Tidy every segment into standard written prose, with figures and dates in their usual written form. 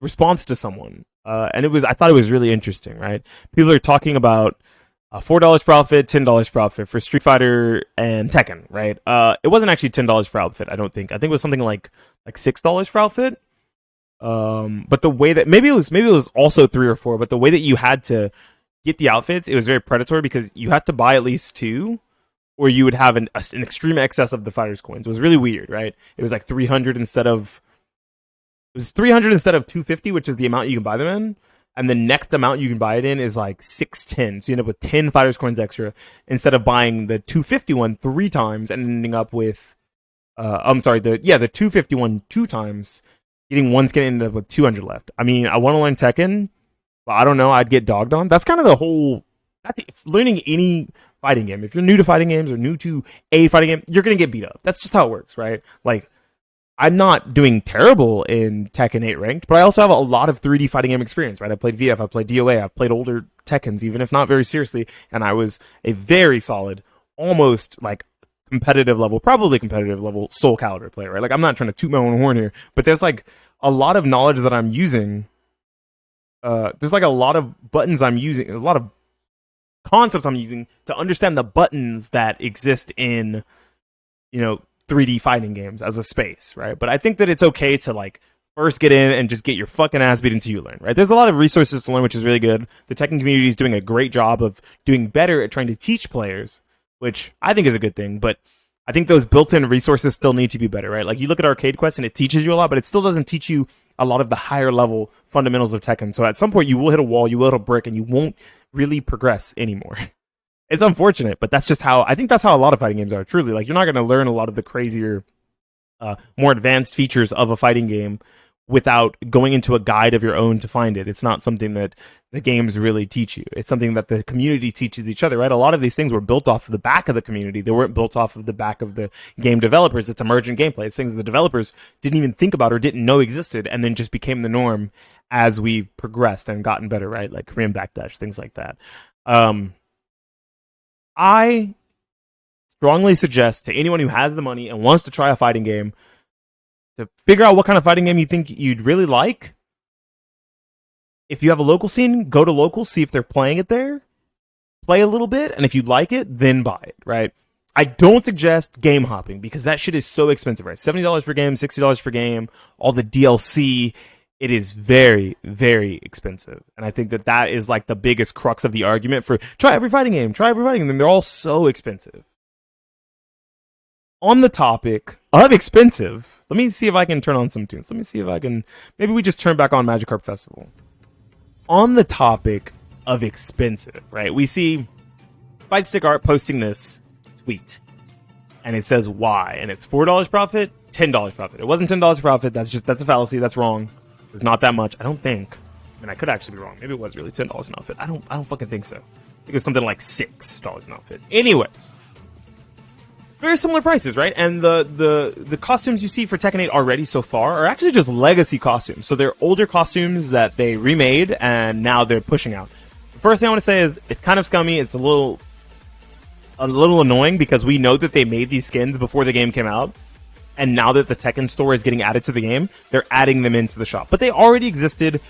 response to someone, and I thought it was really interesting. Right, people are talking about $4 per outfit, $10 per outfit for Street Fighter and Tekken. Right, it wasn't actually $10 per outfit. I don't think. I think it was something like $6 per outfit. But the way that maybe it was also 3 or 4, but the way that you had to get the outfits, it was very predatory because you had to buy at least 2, or you would have an extreme excess of the fighters coins. It was really weird, right? It was like 300 instead of 250, which is the amount you can buy them in, and the next amount you can buy it in is like 610. So you end up with 10 fighters coins extra instead of buying the 250 one 3 times and ending up with the 251 2 times, getting one skin and ended up with 200 left. I mean, I want to learn Tekken, but I don't know. I'd get dogged on. That's kind of the whole. Learning any fighting game. If you're new to fighting games or new to a fighting game, you're gonna get beat up. That's just how it works, right? Like, I'm not doing terrible in Tekken 8 ranked, but I also have a lot of 3D fighting game experience, right? I played VF, I played DOA, I've played older Tekkens, even if not very seriously, and I was a very solid, almost like probably competitive level Soul Calibur player, right? Like, I'm not trying to toot my own horn here, but there's like a lot of knowledge that I'm using. There's like a lot of buttons I'm using, a lot of concepts I'm using to understand the buttons that exist in, 3D fighting games as a space, right? But I think that it's okay to like first get in and just get your fucking ass beat until you learn, right? There's a lot of resources to learn, which is really good. The Tekken community is doing a great job of doing better at trying to teach players, which I think is a good thing, but I think those built-in resources still need to be better, right? Like, you look at Arcade Quest and it teaches you a lot, but it still doesn't teach you a lot of the higher level fundamentals of Tekken. So at some point you will hit a wall, you will hit a brick, and you won't really progress anymore. It's unfortunate, but that's just how, I think that's how a lot of fighting games are, truly. Like, you're not going to learn a lot of the crazier, more advanced features of a fighting game without going into a guide of your own to find it. It's not something that the games really teach you. It's something that the community teaches each other, right? A lot of these things were built off of the back of the community. They weren't built off of the back of the game developers. It's emergent gameplay. It's things the developers didn't even think about or didn't know existed, and then just became the norm as we progressed and gotten better, right? Like Korean backdash, things like that. I strongly suggest to anyone who has the money and wants to try a fighting game to figure out what kind of fighting game you think you'd really like. If you have a local scene, go to local, see if they're playing it there, play a little bit, and if you like it, then buy it, right? I don't suggest game hopping because that shit is so expensive, right? $70 per game, $60 per game, all the DLC. It is very, very expensive. And I think that is like the biggest crux of the argument for try every fighting game, and they're all so expensive. On the topic of expensive, let me see if I can turn on some tunes. Let me see if I can, maybe we just turn back on Magikarp Festival. On the topic of expensive, right? We see Fight Stick Art posting this tweet, and it says why, and it's $4 profit, $10 profit. It wasn't $10 profit. That's a fallacy. That's wrong. It's not that much. I don't think. I mean, I could actually be wrong. Maybe it was really $10 an outfit. I don't fucking think so. I think it was something like $6 an outfit. Anyways, very similar prices, right? And the costumes you see for Tekken 8 already so far are actually just legacy costumes. So they're older costumes that they remade and now they're pushing out. The first thing I want to say is it's kind of scummy. It's a little annoying because we know that they made these skins before the game came out. And now that the Tekken store is getting added to the game, they're adding them into the shop. But they already existed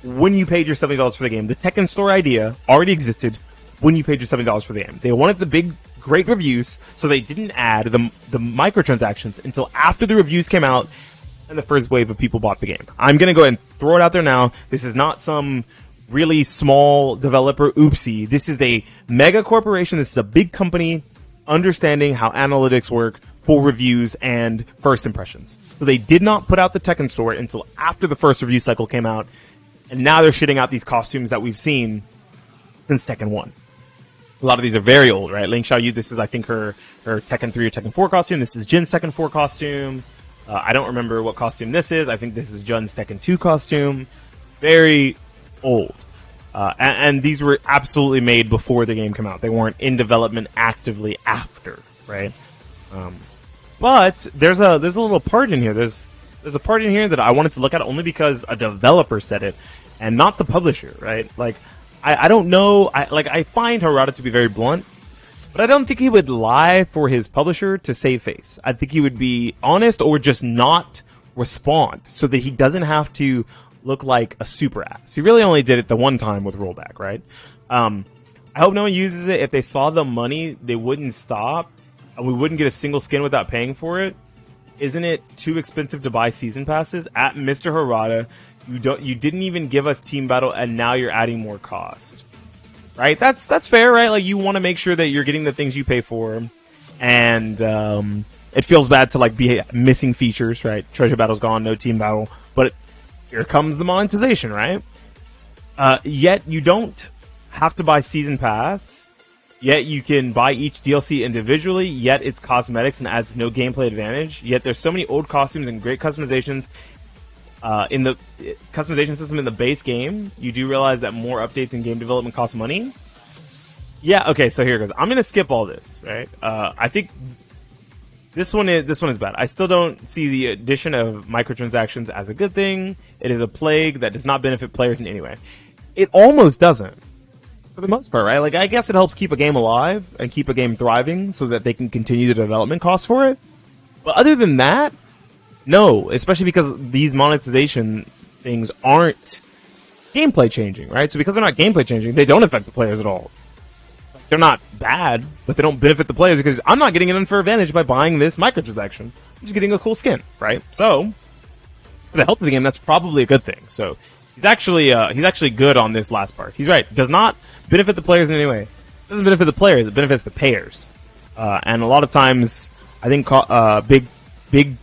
when you paid your $70 for the game. The Tekken store idea already existed when you paid your $70 for the game. They wanted the big, great reviews, so they didn't add the microtransactions until after the reviews came out and the first wave of people bought the game. I'm going to go ahead and throw it out there now. This is not some really small developer oopsie. This is a mega corporation. This is a big company understanding how analytics work for reviews and first impressions. So they did not put out the Tekken store until after the first review cycle came out, and now they're shitting out these costumes that we've seen since Tekken 1. A lot of these are very old, right? Ling Xiaoyu, this is, I think, her Tekken 3 or Tekken 4 costume. This is Jin's Tekken 4 costume. I don't remember what costume this is. I think this is Jun's Tekken 2 costume. Very old. And these were absolutely made before the game came out. They weren't in development actively after, right? But there's a little part in here. There's a part in here that I wanted to look at only because a developer said it and not the publisher, right? Like, I don't know. I find Harada to be very blunt, but I don't think he would lie for his publisher to save face. I think he would be honest or just not respond so that he doesn't have to look like a super ass. He really only did it the one time with rollback, right? I hope no one uses it. If they saw the money, they wouldn't stop, and we wouldn't get a single skin without paying for it. Isn't it too expensive to buy season passes? At Mr. Harada, you didn't even give us team battle, and now you're adding more cost. Right? That's fair, right? Like, you want to make sure that you're getting the things you pay for, and it feels bad to like be missing features, right? Treasure battle's gone, no team battle, but here comes the monetization, right? Yet you don't have to buy season pass. Yet you can buy each DLC individually. Yet it's cosmetics and adds no gameplay advantage. Yet there's so many old costumes and great customizations in the customization system in the base game. You do realize that more updates and game development cost money. Yeah. Okay. So here it goes. I'm gonna skip all this. Right. I think this one is bad. I still don't see the addition of microtransactions as a good thing. It is a plague that does not benefit players in any way. It almost doesn't. For the most part, right? Like, I guess it helps keep a game alive and keep a game thriving so that they can continue the development costs for it. But other than that, no, especially because these monetization things aren't gameplay changing, right? So because they're not gameplay changing, they don't affect the players at all. They're not bad, but they don't benefit the players because I'm not getting an unfair advantage by buying this microtransaction. I'm just getting a cool skin, right? So, for the health of the game, that's probably a good thing. So, he's actually good on this last part. He's right. Does not benefit the players in any way. It doesn't benefit the players. It benefits the payers. And a lot of times, I think big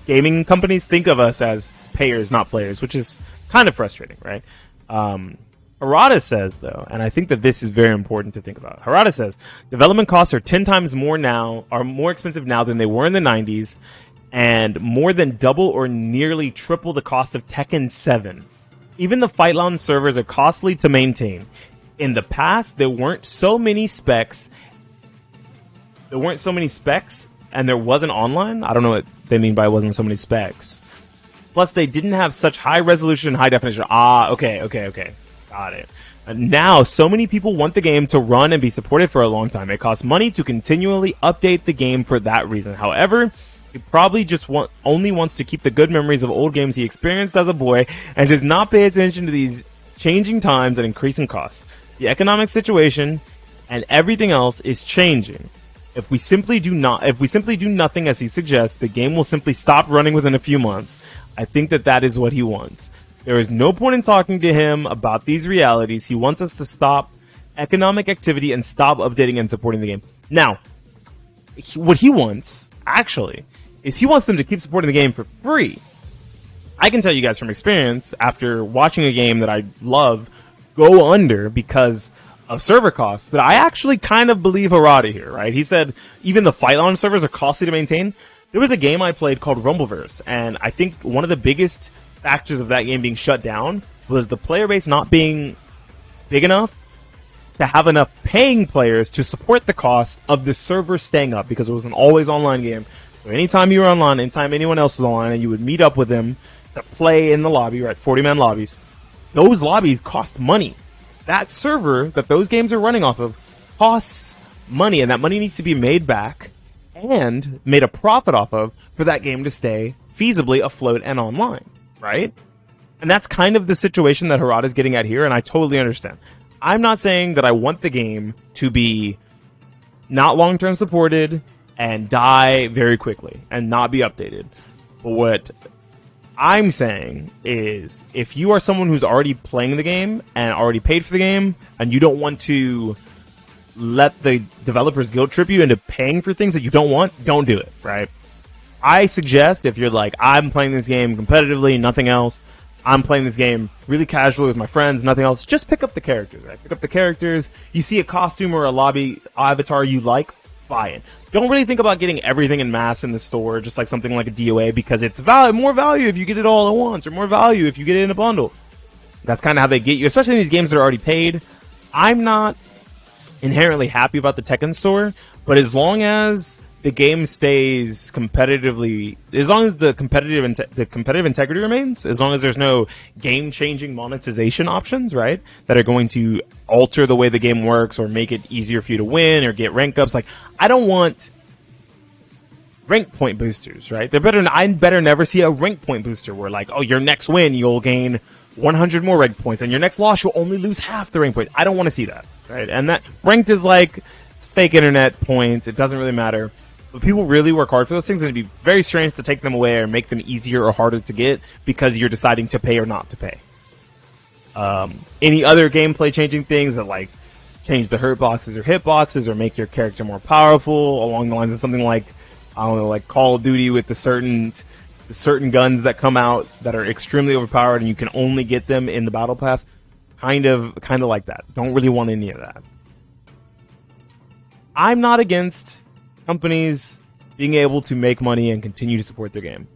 gaming companies think of us as payers, not players, which is kind of frustrating, right? Harada says, though, and I think that this is very important to think about. Harada says, development costs are 10 times more expensive now than they were in the 90s, and more than double or nearly triple the cost of Tekken 7. Even the Fight Lounge servers are costly to maintain. In the past, there weren't so many specs, and there wasn't online. I don't know what they mean by wasn't so many specs. Plus, they didn't have such high resolution and high definition. Okay. Got it. Now, so many people want the game to run and be supported for a long time. It costs money to continually update the game for that reason. However, he probably just only wants to keep the good memories of old games he experienced as a boy and does not pay attention to these changing times and increasing costs. The economic situation and everything else is changing. If we simply do nothing as he suggests, the game will simply stop running within a few months. I think that is what he wants. There is no point in talking to him about these realities. He wants us to stop economic activity and stop updating and supporting the game. Now, what he wants, actually, is he wants them to keep supporting the game for free. I can tell you guys from experience, after watching a game that I love go under because of server costs, that I actually kind of believe Harada here, right? He said even the Fight Lounge servers are costly to maintain. There was a game I played called Rumbleverse, and I think one of the biggest factors of that game being shut down was the player base not being big enough to have enough paying players to support the cost of the server staying up, because it was an always online game. So anytime you were online, anytime anyone else was online, and you would meet up with them to play in the lobby, right, 40-man lobbies, those lobbies cost money. That server that those games are running off of costs money, and that money needs to be made back and made a profit off of for that game to stay feasibly afloat and online, right? And that's kind of the situation that Harada is getting at here, and I totally understand. I'm not saying that I want the game to be not long-term supported and die very quickly and not be updated. But what I'm saying is, if you are someone who's already playing the game and already paid for the game, and you don't want to let the developers guilt trip you into paying for things that you don't want, don't do it, right? I suggest, if you're like, I'm playing this game competitively, nothing else, I'm playing this game really casually with my friends, nothing else, just pick up the characters, right? Pick up the characters. You see a costume or a lobby avatar you like, buy it. Don't really think about getting everything in mass in the store, just like something like a DOA, because it's more value if you get it all at once, or more value if you get it in a bundle. That's kind of how they get you, especially in these games that are already paid. I'm not inherently happy about the Tekken store, but as long as the game stays competitively, as long as the competitive integrity remains, as long as there's no game-changing monetization options, right, that are going to alter the way the game works or make it easier for you to win or get rank ups. Like, I don't want rank point boosters, right? I better never see a rank point booster where like, oh, your next win, you'll gain 100 more rank points, and your next loss, you'll only lose half the rank points. I don't want to see that, right? And that ranked is like, it's fake internet points. It doesn't really matter. But people really work hard for those things, and it'd be very strange to take them away or make them easier or harder to get because you're deciding to pay or not to pay. Any other gameplay changing things that like change the hurt boxes or hit boxes or make your character more powerful along the lines of something like, I don't know, like Call of Duty with the certain guns that come out that are extremely overpowered and you can only get them in the battle pass. Kind of like that. Don't really want any of that. I'm not against companies being able to make money and continue to support their game.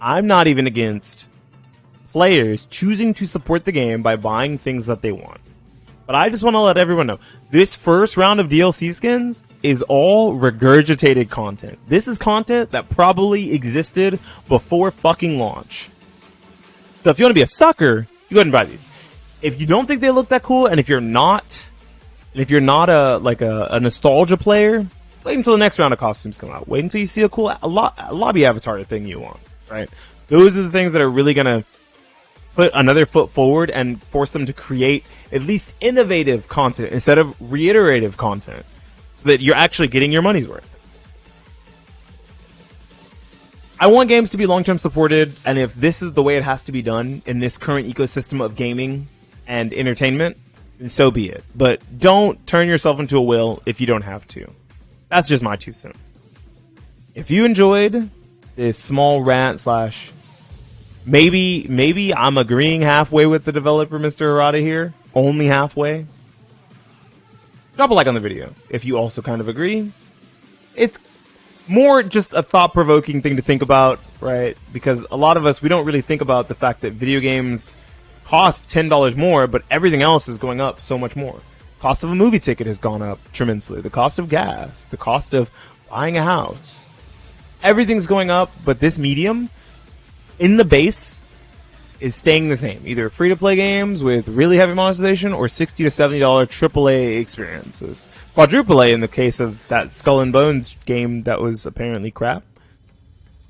I'm not even against players choosing to support the game by buying things that they want. But I just want to let everyone know, this first round of DLC skins is all regurgitated content. This is content that probably existed before fucking launch. So if you want to be a sucker, you go ahead and buy these. If you don't think they look that cool, and if you're not a nostalgia player, wait until the next round of costumes come out. Wait until you see a cool lobby avatar thing you want, right? Those are the things that are really gonna put another foot forward and force them to create at least innovative content instead of reiterative content so that you're actually getting your money's worth. I want games to be long-term supported, and if this is the way it has to be done in this current ecosystem of gaming and entertainment, then so be it. But don't turn yourself into a whale if you don't have to. That's just my 2 cents. If you enjoyed this small rant slash maybe I'm agreeing halfway with the developer, Mr. Harada here, only halfway, drop a like on the video if you also kind of agree. It's more just a thought-provoking thing to think about, right? Because a lot of us, we don't really think about the fact that video games cost $10 more, but everything else is going up so much more. Cost of a movie ticket has gone up tremendously. The cost of gas, the cost of buying a house, everything's going up, but this medium in the base is staying the same. Either free-to-play games with really heavy monetization or $60 to $70 AAA experiences. Quadruple A in the case of that Skull and Bones game that was apparently crap.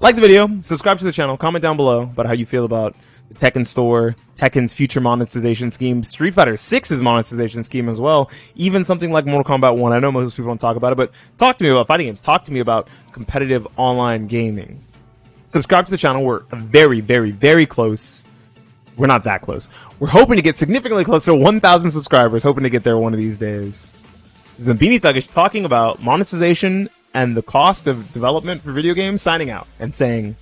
Like the video, subscribe to the channel, comment down below about how you feel about the Tekken store, Tekken's future monetization scheme, Street Fighter 6's monetization scheme as well, even something like Mortal Kombat 1. I know most people don't talk about it, but talk to me about fighting games. Talk to me about competitive online gaming. Subscribe to the channel. We're very, very, very close. We're not that close. We're hoping to get significantly closer to 1,000 subscribers, hoping to get there one of these days. This has been Beanie Thuggish talking about monetization and the cost of development for video games, signing out and saying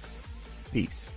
peace.